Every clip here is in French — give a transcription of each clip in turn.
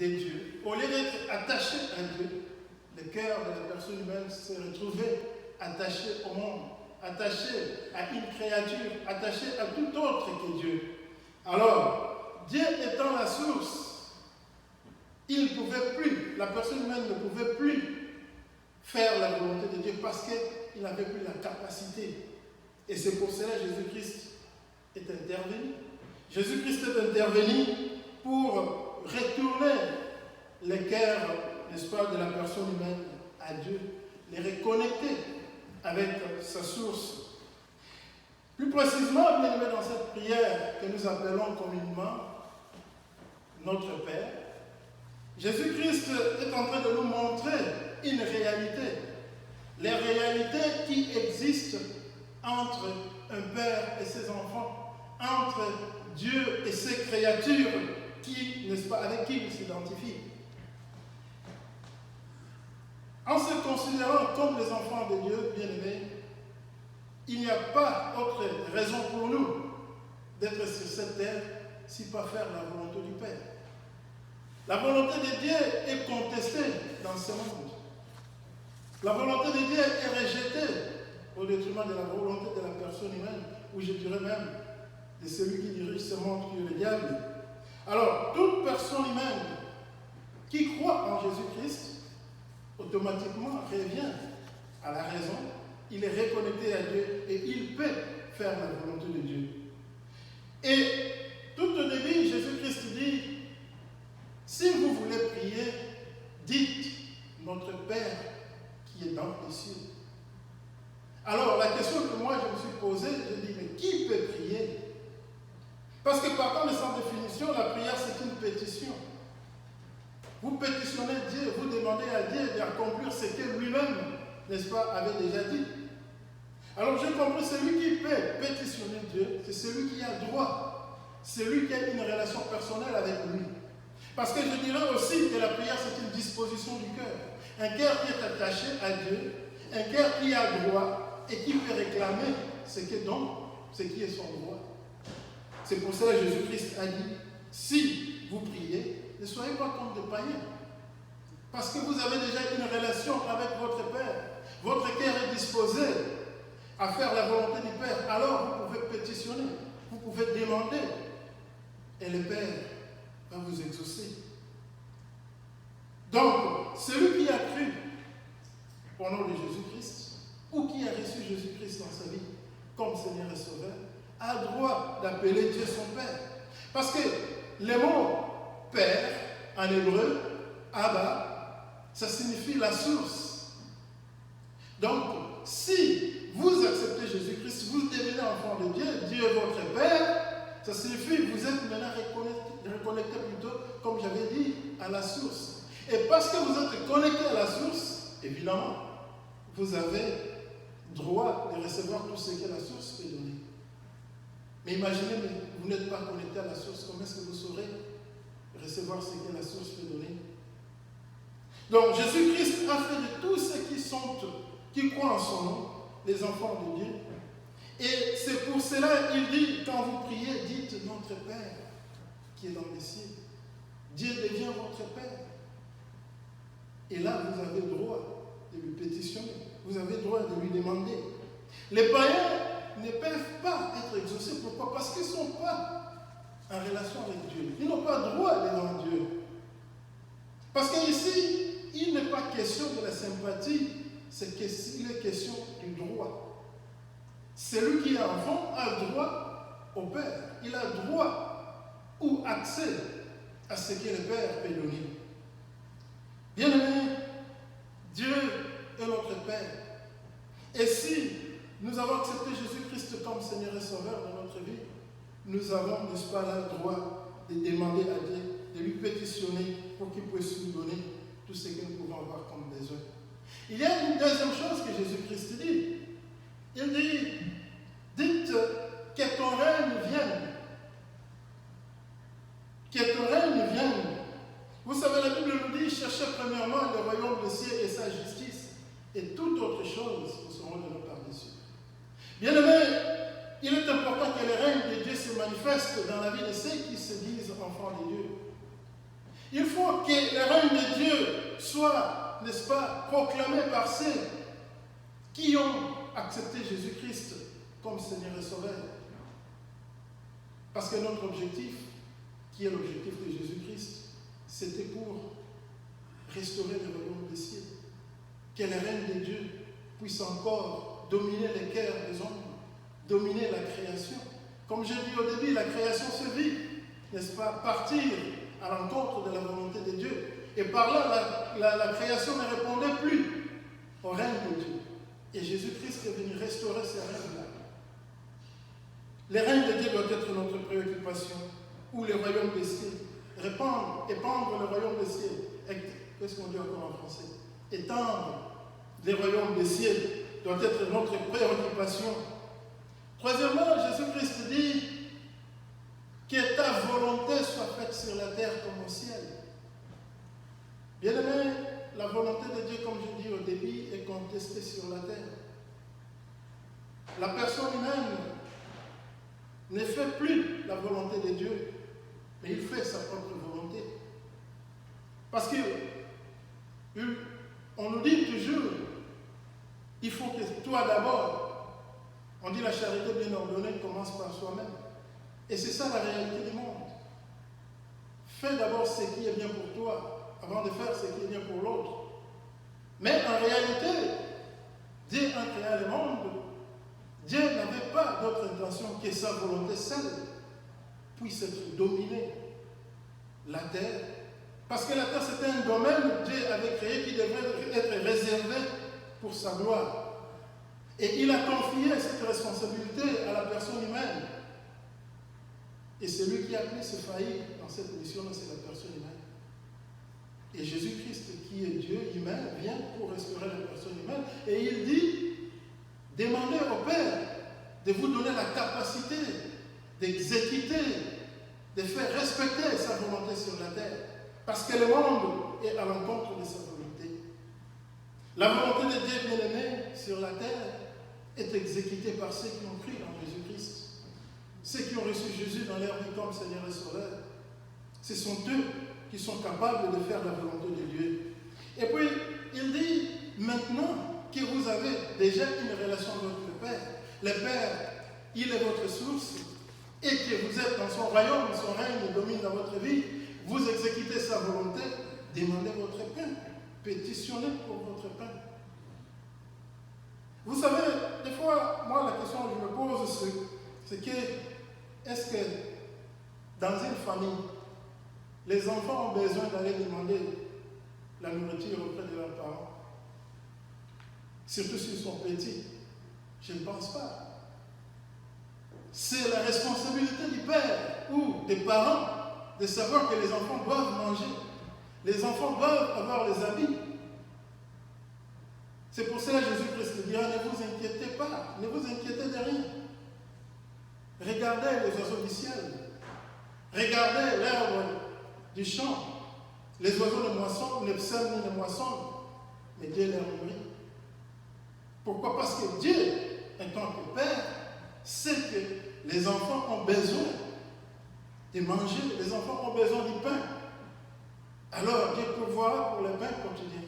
des dieux, au lieu d'être attaché à Dieu, le cœur de la personne humaine s'est retrouvé attaché au monde, attaché à une créature, attaché à tout autre que Dieu. Alors, Dieu étant la source, il ne pouvait plus, la personne humaine ne pouvait plus faire la volonté de Dieu parce qu'il n'avait plus la capacité. Et c'est pour cela que Jésus-Christ est intervenu. Jésus-Christ est intervenu pour retourner les cœurs, n'est-ce pas, de la personne humaine à Dieu, les reconnecter avec sa source. Plus précisément, bien aimé, dans cette prière que nous appelons communément notre Père, Jésus-Christ est en train de nous montrer une réalité, les réalités qui existent entre un père et ses enfants, entre Dieu et ses créatures, qui, n'est-ce pas, avec qui il s'identifie. En se considérant comme les enfants de Dieu, bien-aimés, il n'y a pas autre raison pour nous d'être sur cette terre si pas faire la volonté du Père. La volonté de Dieu est contestée dans ce monde. La volonté de Dieu est rejetée au détriment de la volonté de la personne humaine, ou je dirais même de celui qui dirige ce monde, qui est le diable. Alors, toute personne humaine qui croit en Jésus-Christ, automatiquement revient à la raison, il est reconnecté à Dieu et il peut faire la volonté de Dieu. Et tout au début, Jésus-Christ dit, si vous voulez prier, dites notre Père qui est dans les cieux. Alors la question que moi je me suis posée, je dis, mais qui peut prier? Parce que partant de sans définition, la prière c'est une pétition. Vous pétitionnez Dieu, vous demandez à Dieu d'accomplir ce que lui-même, n'est-ce pas, avait déjà dit. Alors j'ai compris, celui qui peut pétitionner Dieu, c'est celui qui a droit, celui qui a une relation personnelle avec lui. Parce que je dirais aussi que la prière c'est une disposition du cœur. Un cœur qui est attaché à Dieu, un cœur qui a droit et qui peut réclamer ce qui est son droit. C'est pour cela que Jésus-Christ a dit, si vous priez, ne soyez pas comme des païens. Parce que vous avez déjà une relation avec votre Père. Votre cœur est disposé à faire la volonté du Père. Alors vous pouvez pétitionner, vous pouvez demander. Et le Père va vous exaucer. Donc, celui qui a cru au nom de Jésus-Christ, ou qui a reçu Jésus-Christ dans sa vie comme Seigneur et Sauveur, a le droit d'appeler Dieu son Père. Parce que le mot Père, en hébreu, Abba, ça signifie la source. Donc, si vous acceptez Jésus-Christ, vous devenez enfant de Dieu, Dieu est votre Père, ça signifie que vous êtes maintenant reconnecté plutôt, comme j'avais dit, à la source. Et parce que vous êtes connecté à la source, évidemment, vous avez droit de recevoir tout ce que la source peut donner. Mais imaginez, vous n'êtes pas connecté à la source, comment est-ce que vous saurez recevoir ce que la source peut donner? Donc Jésus-Christ a fait de tous ceux qui croient en son nom, les enfants de Dieu. Et c'est pour cela qu'il dit, quand vous priez, dites notre Père qui est dans les cieux. Dieu devient votre Père. Et là, vous avez le droit de lui pétitionner. Vous avez le droit de lui demander. Les païens ne peuvent pas être exaucés. Pourquoi? Parce qu'ils ne sont pas en relation avec Dieu. Ils n'ont pas droit devant Dieu. Parce qu'ici, il n'est pas question de la sympathie, il est question du droit. Celui qui est enfant a le droit au Père. Il a le droit ou accès à ce que le Père peut donner. Bien-aimés, Dieu est notre Père. Et si nous avons accepté Jésus-Christ comme Seigneur et Sauveur de notre vie, nous avons, n'est-ce pas, le droit de demander à Dieu, de lui pétitionner pour qu'il puisse nous donner tout ce que nous pouvons avoir comme besoin. Il y a une deuxième chose que Jésus-Christ dit. Il dit, dites que ton règne vienne. Que ton règne vienne. Vous savez, la Bible nous dit, cherchez premièrement le royaume des cieux et sa justice, et toute autre chose vous seront données par-dessus. Bien-aimés, il est important que le règne de Dieu se manifeste dans la vie de ceux qui se disent enfants de Dieu. Il faut que le règne de Dieu soit, n'est-ce pas, proclamé par ceux qui ont accepté Jésus-Christ comme Seigneur et Sauveur. Parce que notre objectif, qui est l'objectif de Jésus-Christ, c'était pour restaurer le royaume des cieux. Que le règne de Dieu puisse encore dominer les cœurs des hommes, dominer la création. Comme j'ai dit au début, la création se vit, n'est-ce pas, partir à l'encontre de la volonté de Dieu. Et par là, la création ne répondait plus au règne de Dieu. Et Jésus-Christ est venu restaurer ces règnes-là. Le règne de Dieu doit être notre préoccupation, ou le royaume des cieux. Épandre le royaume des cieux. Qu'est-ce qu'on dit encore en français? Étendre les royaumes des cieux doit être notre préoccupation. Troisièmement, Jésus-Christ dit que ta volonté soit faite sur la terre comme au ciel. Bien-aimé, la volonté de Dieu, comme je dis au début, est contestée sur la terre. La personne humaine ne fait plus la volonté de Dieu, mais il fait sa propre volonté. Parce que on nous dit toujours, il faut que toi d'abord, on dit la charité bien ordonnée commence par soi-même. Et c'est ça la réalité du monde. Fais d'abord ce qui est bien pour toi, avant de faire ce qui est bien pour l'autre. Mais en réalité, Dieu a créé le monde. Dieu n'avait pas d'autre intention que sa volonté seule puisse être dominée. La terre. Parce que la terre, c'était un domaine que Dieu avait créé qui devait être réservé pour sa gloire. Et il a confié cette responsabilité à la personne humaine. Et celui qui a pu se faillir dans cette mission, c'est la personne humaine. Et Jésus-Christ, qui est Dieu humain, vient pour restaurer la personne humaine. Et il dit, demandez au Père de vous donner la capacité d'exécuter, de faire respecter sa volonté sur la terre. Parce que le monde est à l'encontre de sa volonté. La volonté de Dieu bien-aimé sur la terre est exécutée par ceux qui ont cru en Jésus-Christ. Ceux qui ont reçu Jésus dans leur vie comme Seigneur et Sauveur. Ce sont eux qui sont capables de faire la volonté de Dieu. Et puis, il dit, maintenant que vous avez déjà une relation avec le Père, le Père, il est votre source, et que vous êtes dans son royaume, son règne domine dans votre vie, vous exécutez sa volonté, demandez votre pain, pétitionnez pour votre pain. Vous savez, des fois, moi, la question que je me pose, c'est que, est-ce que dans une famille, les enfants ont besoin d'aller demander la nourriture auprès de leurs parents? Surtout s'ils sont petits. Je ne pense pas. C'est la responsabilité du père ou des parents de savoir que les enfants doivent manger. Les enfants doivent avoir les habits. C'est pour cela que Jésus-Christ dira, ne vous inquiétez pas, ne vous inquiétez de rien. Regardez les oiseaux du ciel. Regardez l'herbe du champ. Les oiseaux ne moissonnent, ne sèment ni ne moissonnent, mais Dieu les nourrit. Pourquoi? Parce que Dieu, en tant que Père, sait que les enfants ont besoin de manger, les enfants ont besoin du pain. Alors Dieu pourvoira pour le pain quotidien.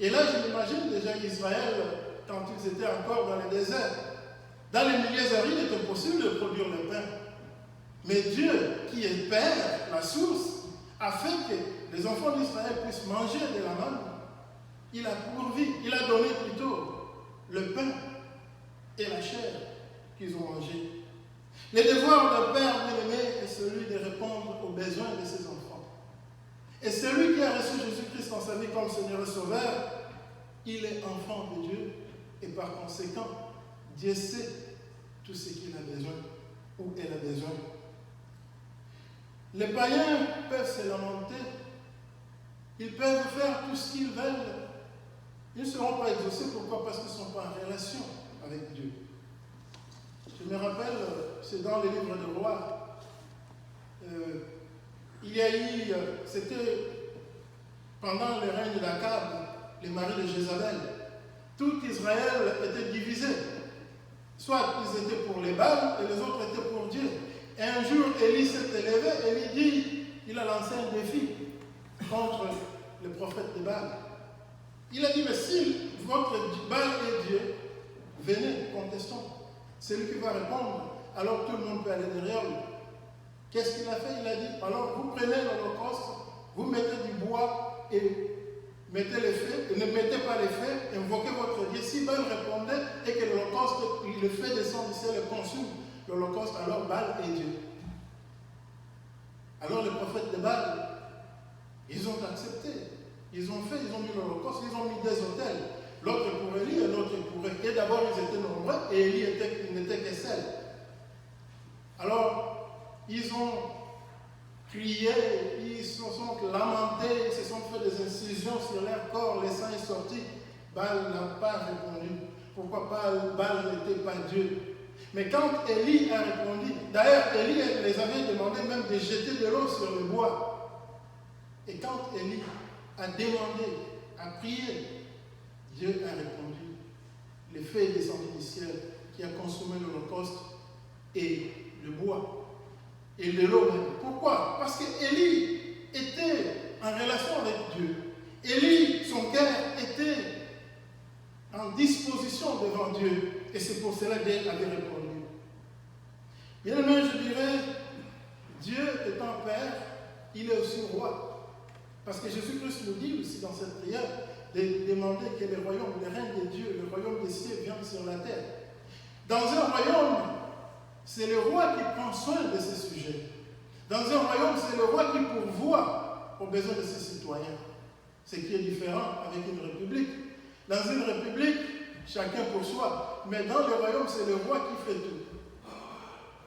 Et là, je m'imagine déjà qu'Israël, quand ils étaient encore dans le désert, dans les milieux arides, il était possible de produire le pain. Mais Dieu, qui est Père, la source, a fait que les enfants d'Israël puissent manger de la manne. Il a pourvu, il a donné plutôt le pain et la chair qu'ils ont mangé. Le devoir d'un père bien-aimé est celui de répondre aux besoins de ses enfants. Et celui qui a reçu Jésus-Christ dans sa vie comme Seigneur et Sauveur, il est enfant de Dieu. Et par conséquent, Dieu sait tout ce qu'il a besoin, ou elle a besoin. Les païens peuvent se lamenter. Ils peuvent faire tout ce qu'ils veulent. Ils ne seront pas exaucés. Pourquoi? Parce qu'ils ne sont pas en relation avec Dieu. Je me rappelle, c'est dans les livres de rois. Il y a eu, c'était pendant le règne d'Akab, le mari de Jézabel. Tout Israël était divisé. Soit ils étaient pour les Baals et les autres étaient pour Dieu. Et un jour, Élie s'est élevé et lui dit, il a lancé un défi contre le prophète de Baal. Il a dit, mais si votre Baal est Dieu, venez, contestons. C'est lui qui va répondre, alors tout le monde peut aller derrière lui. Qu'est-ce qu'il a fait? Il a dit, alors vous prenez l'holocauste, vous mettez du bois et mettez les feux, et ne mettez pas les feux, invoquez votre Dieu. Si Baal répondait et que l'holocauste, le feu descend du ciel et consume l'holocauste, alors Baal est Dieu. Alors les prophètes de Baal, ils ont accepté. Ils ont mis l'holocauste, ils ont mis des autels. L'autre pour Élie et l'autre pour eux. Et d'abord, ils étaient nombreux et Élie n'était que seul. Alors, ils ont crié, ils se sont lamentés, ils se sont fait des incisions sur leur corps, le sang est sorti. Baal n'a pas répondu. Pourquoi Baal n'était pas Dieu? Mais quand Élie a répondu, d'ailleurs, Élie les avait demandé même de jeter de l'eau sur le bois. Et quand Élie a demandé, a prié, Dieu a répondu. Le feu est descendu du ciel qui a consumé l'holocauste et le bois et de l'eau même. Pourquoi? Parce qu'Élie était en relation avec Dieu. Élie, son cœur était en disposition devant Dieu. Et c'est pour cela que Dieu avait répondu. Bien aimé, je dirais, Dieu étant Père, il est aussi roi. Parce que Jésus-Christ nous dit aussi dans cette prière de demander que le royaume, le règne de Dieu, le royaume des cieux vienne sur la terre. Dans un royaume, c'est le roi qui prend soin de ses sujets. Dans un royaume, c'est le roi qui pourvoit aux besoins de ses citoyens. Ce qui est différent avec une république. Dans une république, chacun pour soi. Mais dans le royaume, c'est le roi qui fait tout.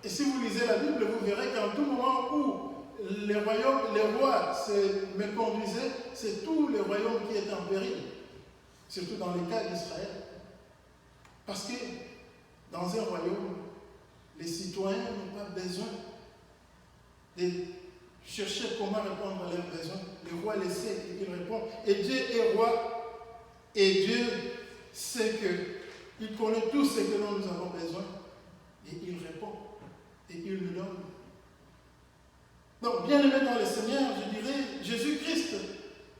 Et si vous lisez la Bible, vous verrez qu'en tout moment où les rois se méconduisaient, c'est tout le royaume qui est en péril. Surtout dans le cas d'Israël. Parce que dans un royaume, les citoyens n'ont pas besoin de chercher comment répondre à leurs besoins. Le roi le sait et il répond. Et Dieu est roi et Dieu sait qu'il connaît tout ce que nous avons besoin et il répond et il nous donne. Donc, bien aimé dans le Seigneur, je dirais, Jésus-Christ,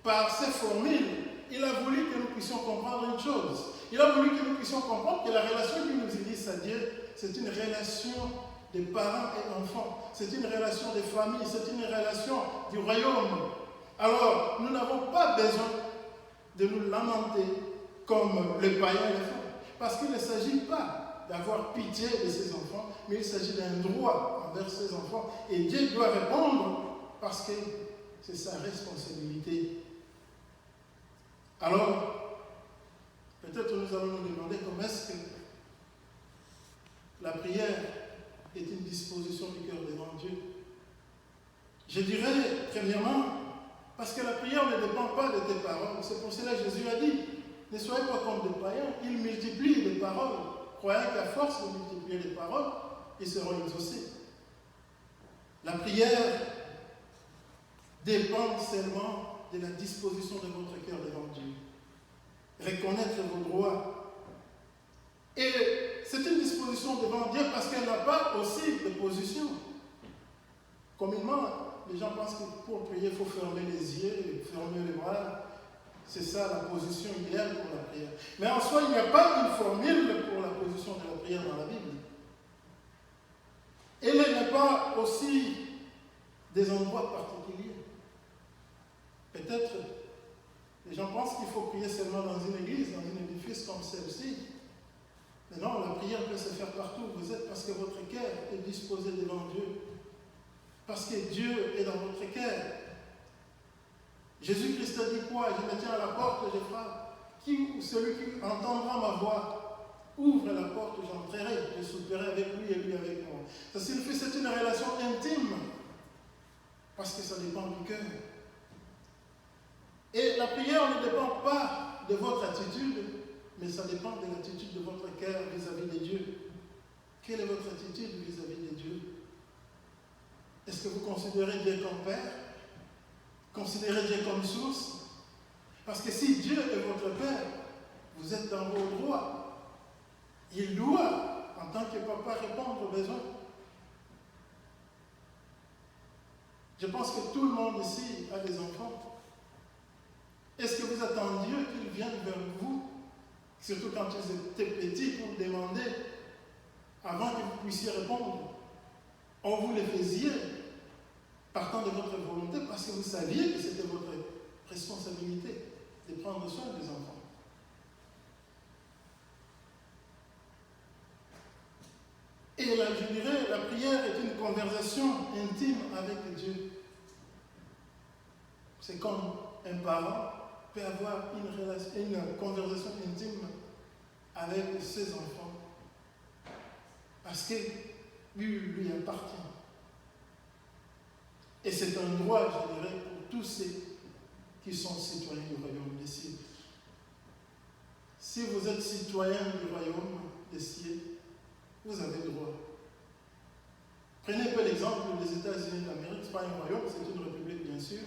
par ses formules, il a voulu que nous puissions comprendre une chose. Il a voulu que nous puissions comprendre que la relation qu'il nous unisse à Dieu, c'est une relation de parents et enfants. C'est une relation de famille, c'est une relation du royaume. Alors, nous n'avons pas besoin de nous lamenter comme les païens le font. Parce qu'il ne s'agit pas d'avoir pitié de ses enfants, mais il s'agit d'un droit envers ses enfants. Et Dieu doit répondre parce que c'est sa responsabilité. Alors, peut-être nous allons nous demander comment est-ce que la prière est une disposition du cœur devant Dieu. Je dirais, premièrement, parce que la prière ne dépend pas de tes paroles. C'est pour cela que Jésus a dit, ne soyez pas comme des païens, ils multiplient les paroles, croyant qu'à force de multiplier les paroles, ils seront exaucés. La prière dépend seulement de la disposition de votre cœur devant Dieu. Reconnaître vos droits. Et c'est une disposition devant Dieu parce qu'elle n'a pas aussi de position. Communément, les gens pensent que pour prier, il faut fermer les yeux, fermer les bras. C'est ça la position idéale pour la prière. Mais en soi, il n'y a pas une formule pour la position de la prière dans la Bible. Et il n'y a pas aussi des endroits particuliers. Peut-être, les gens pensent qu'il faut prier seulement dans une église, dans un édifice comme celle-ci. Mais non, la prière peut se faire partout où vous êtes parce que votre cœur est disposé devant Dieu. Parce que Dieu est dans votre cœur. Jésus-Christ a dit quoi? Je me tiens à la porte et je frappe. Celui qui entendra ma voix, ouvre la porte, j'entrerai, je souperai avec lui et lui avec moi. Ça signifie que c'est une relation intime. Parce que ça dépend du cœur. Et la prière ne dépend pas de votre attitude, mais ça dépend de l'attitude de votre cœur vis-à-vis de Dieu. Quelle est votre attitude vis-à-vis de Dieu? Est-ce que vous considérez Dieu comme Père? Considérez Dieu comme source? Parce que si Dieu est votre Père, vous êtes dans vos droits. Il doit, en tant que papa, répondre aux besoins. Je pense que tout le monde ici a des enfants. Est-ce que vous attendiez qu'ils viennent vers vous, surtout quand ils étaient petits, pour demander, avant que vous puissiez répondre? Or, vous le faisiez partant de votre volonté parce que vous saviez que c'était votre responsabilité de prendre soin des enfants. Et là, je dirais, la prière est une conversation intime avec Dieu. C'est comme un parent peut avoir une conversation intime avec ses enfants. Parce que lui appartient. Et c'est un droit, je dirais, pour tous ceux qui sont citoyens du royaume des cieux. Si vous êtes citoyen du royaume des cieux, vous avez droit. Prenez un peu l'exemple des États-Unis d'Amérique. Ce n'est pas un royaume, c'est une république, bien sûr.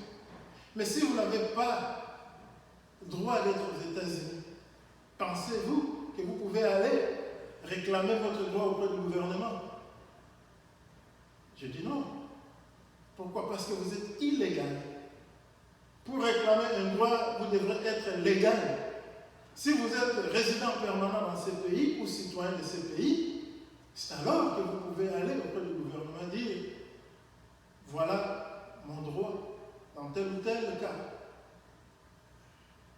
Mais si vous n'avez pas droit d'être aux États-Unis, pensez-vous que vous pouvez aller réclamer votre droit auprès du gouvernement? Je dis non. Pourquoi? Parce que vous êtes illégal. Pour réclamer un droit, vous devrez être légal. Si vous êtes résident permanent dans ces pays ou citoyen de ces pays, c'est alors que vous pouvez aller auprès du gouvernement et dire voilà mon droit dans tel ou tel cas.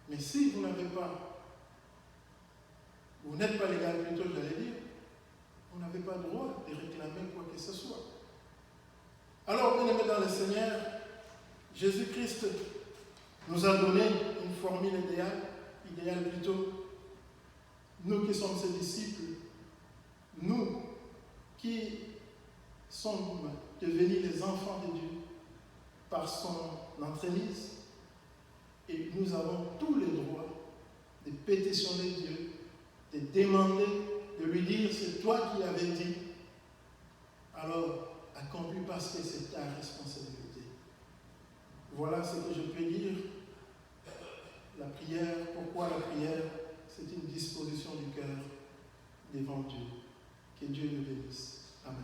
Mais si vous n'avez pas, vous n'êtes pas légal plutôt, j'allais dire, vous n'avez pas le droit de réclamer quoi que ce soit. Alors, bien-aimés dans le Seigneur, Jésus-Christ nous a donné une formule idéale plutôt. Nous qui sommes ses disciples, nous qui sommes devenus les enfants de Dieu par son entremise, et nous avons tous les droits de pétitionner Dieu, de demander, de lui dire c'est toi qui avais dit, alors accomplis parce que c'est ta responsabilité. Voilà ce que je peux dire. La prière, pourquoi la prière? C'est une disposition du cœur devant Dieu. Que Dieu nous bénisse. Amen.